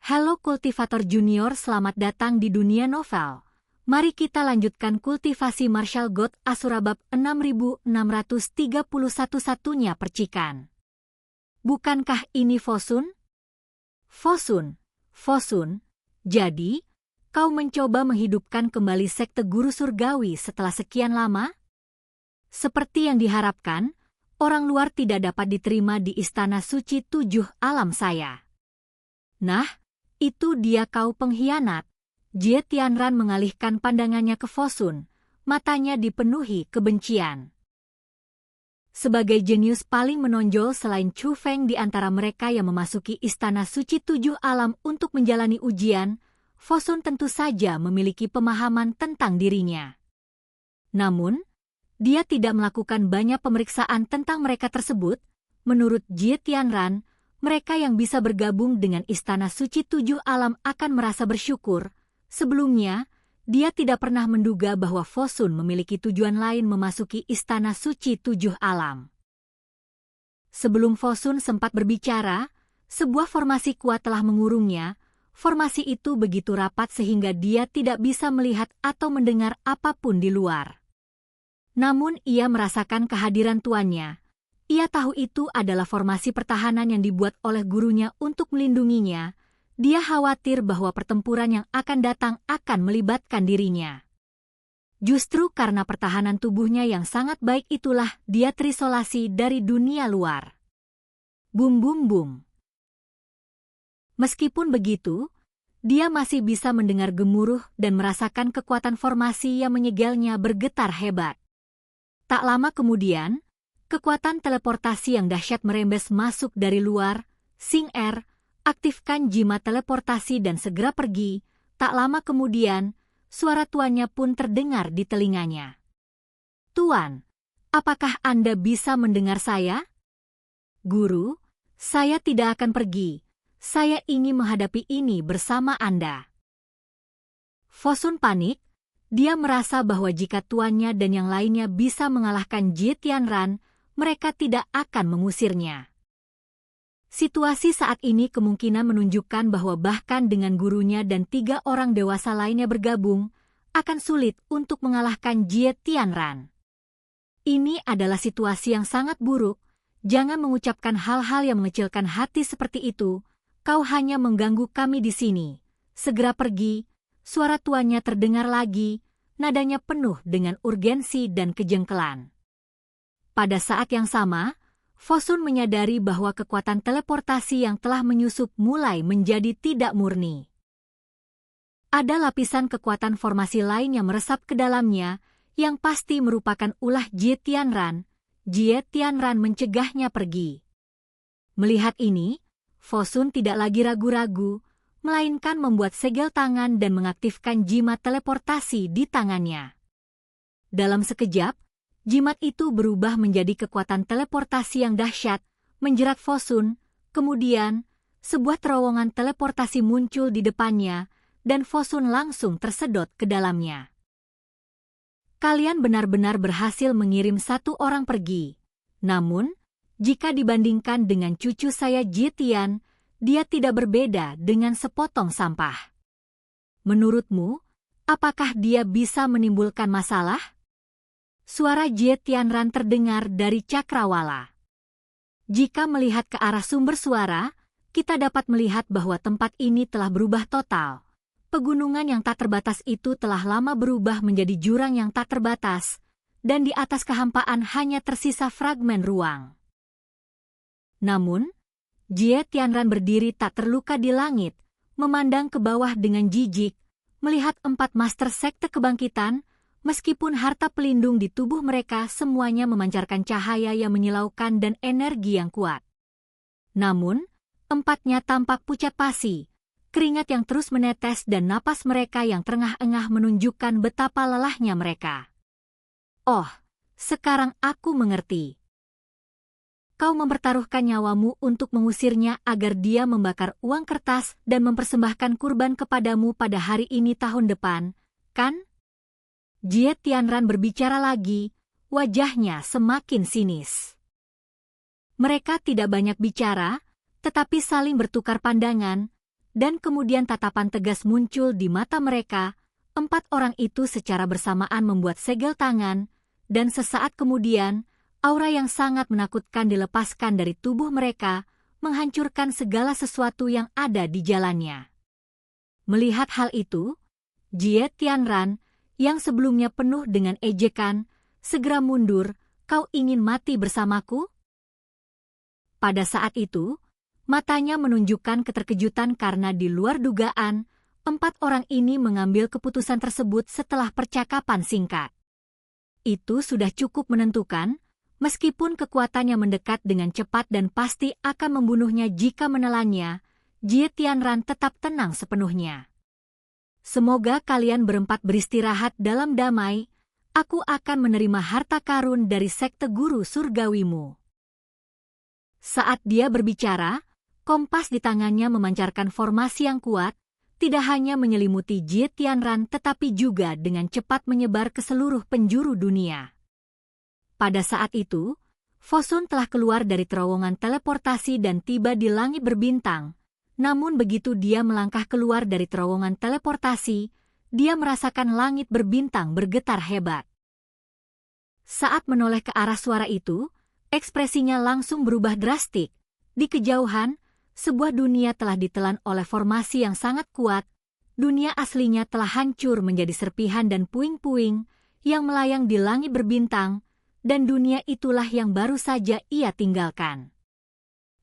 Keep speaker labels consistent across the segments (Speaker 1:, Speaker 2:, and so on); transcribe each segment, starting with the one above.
Speaker 1: Halo kultivator junior, selamat datang di dunia novel. Mari kita lanjutkan kultivasi Martial God Asura bab 6631 satunya percikan. Bukankah ini Fosun? Fosun. Jadi, kau mencoba menghidupkan kembali sekte guru surgawi setelah sekian lama? Seperti yang diharapkan, orang luar tidak dapat diterima di istana suci 7 alam saya. Nah, itu dia kau pengkhianat. Jie Tianran mengalihkan pandangannya ke Fosun, matanya dipenuhi kebencian. Sebagai jenius paling menonjol selain Chu Feng di antara mereka yang memasuki istana suci 7 alam untuk menjalani ujian, Fosun tentu saja memiliki pemahaman tentang dirinya. Namun, dia tidak melakukan banyak pemeriksaan tentang mereka tersebut. Menurut Jie Tianran, mereka yang bisa bergabung dengan Istana Suci 7 Alam akan merasa bersyukur. Sebelumnya, dia tidak pernah menduga bahwa Fosun memiliki tujuan lain memasuki Istana Suci 7 Alam. Sebelum Fosun sempat berbicara, sebuah formasi kuat telah mengurungnya. Formasi itu begitu rapat sehingga dia tidak bisa melihat atau mendengar apapun di luar. Namun ia merasakan kehadiran tuannya. Ia tahu itu adalah formasi pertahanan yang dibuat oleh gurunya untuk melindunginya. Dia khawatir bahwa pertempuran yang akan datang akan melibatkan dirinya. Justru karena pertahanan tubuhnya yang sangat baik itulah dia terisolasi dari dunia luar. Bum bum bum. Meskipun begitu, dia masih bisa mendengar gemuruh dan merasakan kekuatan formasi yang menyegelnya bergetar hebat. Tak lama kemudian, kekuatan teleportasi yang dahsyat merembes masuk dari luar. Sing Er, aktifkan jimat teleportasi dan segera pergi. Tak lama kemudian, suara tuannya pun terdengar di telinganya. Tuan, apakah Anda bisa mendengar saya? Guru, saya tidak akan pergi. Saya ingin menghadapi ini bersama Anda. Fosun panik. Dia merasa bahwa jika tuannya dan yang lainnya bisa mengalahkan Jie Tianran, mereka tidak akan mengusirnya. Situasi saat ini kemungkinan menunjukkan bahwa bahkan dengan gurunya dan 3 orang dewasa lainnya bergabung, akan sulit untuk mengalahkan Jie Tianran. Ini adalah situasi yang sangat buruk. Jangan mengucapkan hal-hal yang mengecilkan hati seperti itu. Kau hanya mengganggu kami di sini. Segera pergi. Suara tuannya terdengar lagi. Nadanya penuh dengan urgensi dan kejengkelan. Pada saat yang sama, Fosun menyadari bahwa kekuatan teleportasi yang telah menyusup mulai menjadi tidak murni. Ada lapisan kekuatan formasi lain yang meresap ke dalamnya, yang pasti merupakan ulah Jie Tianran. Jie Tianran mencegahnya pergi. Melihat ini, Fosun tidak lagi ragu-ragu, melainkan membuat segel tangan dan mengaktifkan jimat teleportasi di tangannya. Dalam sekejap, jimat itu berubah menjadi kekuatan teleportasi yang dahsyat, menjerat Fosun. Kemudian, sebuah terowongan teleportasi muncul di depannya, dan Fosun langsung tersedot ke dalamnya. Kalian benar-benar berhasil mengirim 1 orang pergi. Namun, jika dibandingkan dengan cucu saya Jie Tian, dia tidak berbeda dengan sepotong sampah. Menurutmu, apakah dia bisa menimbulkan masalah? Suara Jie Tianran terdengar dari cakrawala. Jika melihat ke arah sumber suara, kita dapat melihat bahwa tempat ini telah berubah total. Pegunungan yang tak terbatas itu telah lama berubah menjadi jurang yang tak terbatas, dan di atas kehampaan hanya tersisa fragmen ruang. Namun, Jie Tianran berdiri tak terluka di langit, memandang ke bawah dengan jijik, melihat 4 master sekte kebangkitan. Meskipun harta pelindung di tubuh mereka semuanya memancarkan cahaya yang menyilaukan dan energi yang kuat. Namun, 4-nya tampak pucat pasi, keringat yang terus menetes dan napas mereka yang terengah-engah menunjukkan betapa lelahnya mereka. Oh, sekarang aku mengerti. Kau mempertaruhkan nyawamu untuk mengusirnya agar dia membakar uang kertas dan mempersembahkan kurban kepadamu pada hari ini tahun depan, kan? Jie Tianran berbicara lagi, wajahnya semakin sinis. Mereka tidak banyak bicara, tetapi saling bertukar pandangan. dan kemudian tatapan tegas muncul di mata mereka. 4 orang itu secara bersamaan membuat segel tangan, dan sesaat kemudian, aura yang sangat menakutkan dilepaskan dari tubuh mereka, menghancurkan segala sesuatu yang ada di jalannya. Melihat hal itu, Jie Tianran, yang sebelumnya penuh dengan ejekan, segera mundur. "Kau ingin mati bersamaku?" Pada saat itu, matanya menunjukkan keterkejutan karena di luar dugaan, 4 orang ini mengambil keputusan tersebut setelah percakapan singkat. Itu sudah cukup menentukan, meskipun kekuatannya mendekat dengan cepat dan pasti akan membunuhnya jika menelannya, Jie Tianran tetap tenang sepenuhnya. "Semoga kalian berempat beristirahat dalam damai. Aku akan menerima harta karun dari sekte guru surgawimu." Saat dia berbicara, kompas di tangannya memancarkan formasi yang kuat, tidak hanya menyelimuti Jie Tianran tetapi juga dengan cepat menyebar ke seluruh penjuru dunia. Pada saat itu, Fosun telah keluar dari terowongan teleportasi dan tiba di langit berbintang. Namun begitu dia melangkah keluar dari terowongan teleportasi, dia merasakan langit berbintang bergetar hebat. Saat menoleh ke arah suara itu, ekspresinya langsung berubah drastik. Di kejauhan, sebuah dunia telah ditelan oleh formasi yang sangat kuat. Dunia aslinya telah hancur menjadi serpihan dan puing-puing yang melayang di langit berbintang, dan dunia itulah yang baru saja ia tinggalkan.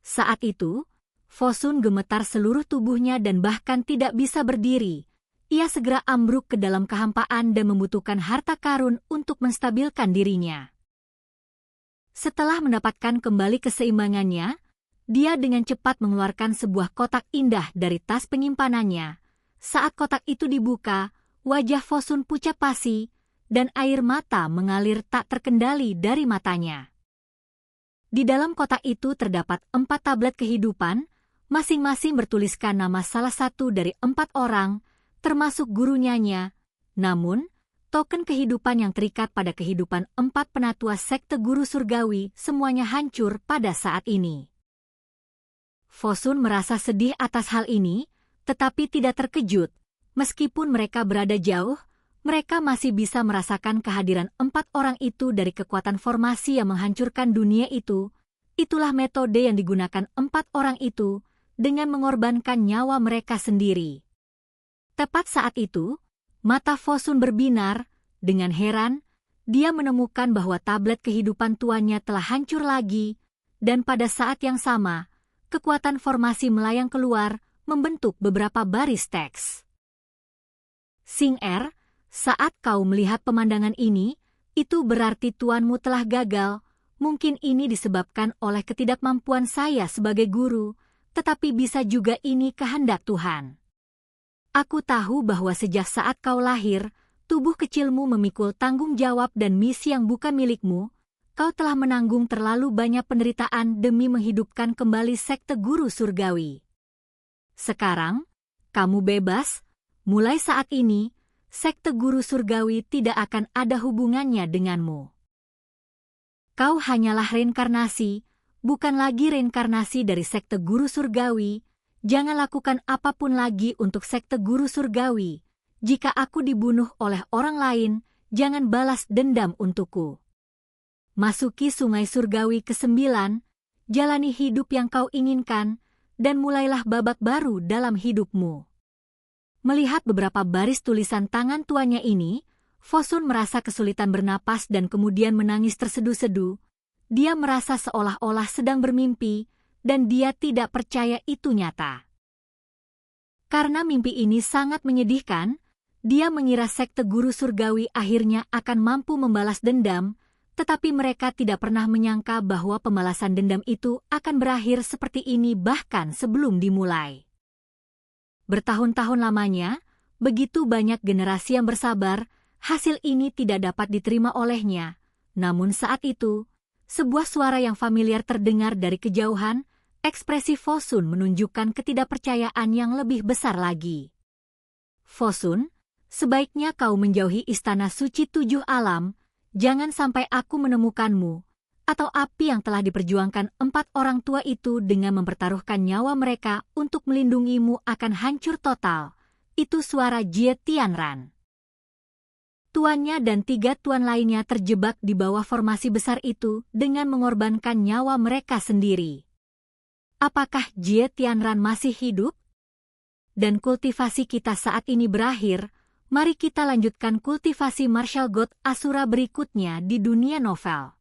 Speaker 1: Saat itu, Fosun gemetar seluruh tubuhnya dan bahkan tidak bisa berdiri. Ia segera ambruk ke dalam kehampaan dan membutuhkan harta karun untuk menstabilkan dirinya. Setelah mendapatkan kembali keseimbangannya, dia dengan cepat mengeluarkan sebuah kotak indah dari tas penyimpanannya. Saat kotak itu dibuka, wajah Fosun pucat pasi, dan air mata mengalir tak terkendali dari matanya. Di dalam kotak itu terdapat 4 tablet kehidupan, masing-masing bertuliskan nama salah satu dari 4 orang, termasuk gurunyanya. Namun, token kehidupan yang terikat pada kehidupan 4 penatua sekte guru surgawi semuanya hancur pada saat ini. Fosun merasa sedih atas hal ini, tetapi tidak terkejut. Meskipun mereka berada jauh, mereka masih bisa merasakan kehadiran 4 orang itu dari kekuatan formasi yang menghancurkan dunia itu. Itulah metode yang digunakan 4 orang itu, dengan mengorbankan nyawa mereka sendiri. Tepat saat itu, mata Fosun berbinar. Dengan heran, dia menemukan bahwa tablet kehidupan tuannya telah hancur lagi, dan pada saat yang sama, kekuatan formasi melayang keluar, membentuk beberapa baris teks. "Xing-Er, saat kau melihat pemandangan ini, itu berarti tuanmu telah gagal. Mungkin ini disebabkan oleh ketidakmampuan saya sebagai guru, tetapi bisa juga ini kehendak Tuhan. Aku tahu bahwa sejak saat kau lahir, tubuh kecilmu memikul tanggung jawab dan misi yang bukan milikmu. Kau telah menanggung terlalu banyak penderitaan demi menghidupkan kembali sekte guru surgawi. Sekarang, kamu bebas. Mulai saat ini, sekte guru surgawi tidak akan ada hubungannya denganmu. Kau hanyalah reinkarnasi, bukan lagi reinkarnasi dari sekte guru surgawi. Jangan lakukan apapun lagi untuk sekte guru surgawi. Jika aku dibunuh oleh orang lain, jangan balas dendam untukku. Masuki sungai surgawi ke-9, jalani hidup yang kau inginkan, dan mulailah babak baru dalam hidupmu." Melihat beberapa baris tulisan tangan tuannya ini, Fosun merasa kesulitan bernapas dan kemudian menangis terseduh-seduh. Dia merasa seolah-olah sedang bermimpi, dan dia tidak percaya itu nyata. Karena mimpi ini sangat menyedihkan, dia mengira sekte guru surgawi akhirnya akan mampu membalas dendam, tetapi mereka tidak pernah menyangka bahwa pembalasan dendam itu akan berakhir seperti ini bahkan sebelum dimulai. Bertahun-tahun lamanya, begitu banyak generasi yang bersabar, hasil ini tidak dapat diterima olehnya. Namun saat itu, sebuah suara yang familiar terdengar dari kejauhan. Ekspresi Fosun menunjukkan ketidakpercayaan yang lebih besar lagi. "Fosun, sebaiknya kau menjauhi istana suci 7 alam, jangan sampai aku menemukanmu. Atau api yang telah diperjuangkan 4 orang tua itu dengan mempertaruhkan nyawa mereka untuk melindungimu akan hancur total. Itu suara Jie Tianran. Tuannya dan 3 tuan lainnya terjebak di bawah formasi besar itu dengan mengorbankan nyawa mereka sendiri. Apakah Jie Tianran masih hidup? Dan kultivasi kita saat ini berakhir, mari kita lanjutkan kultivasi Martial God Asura berikutnya di dunia novel.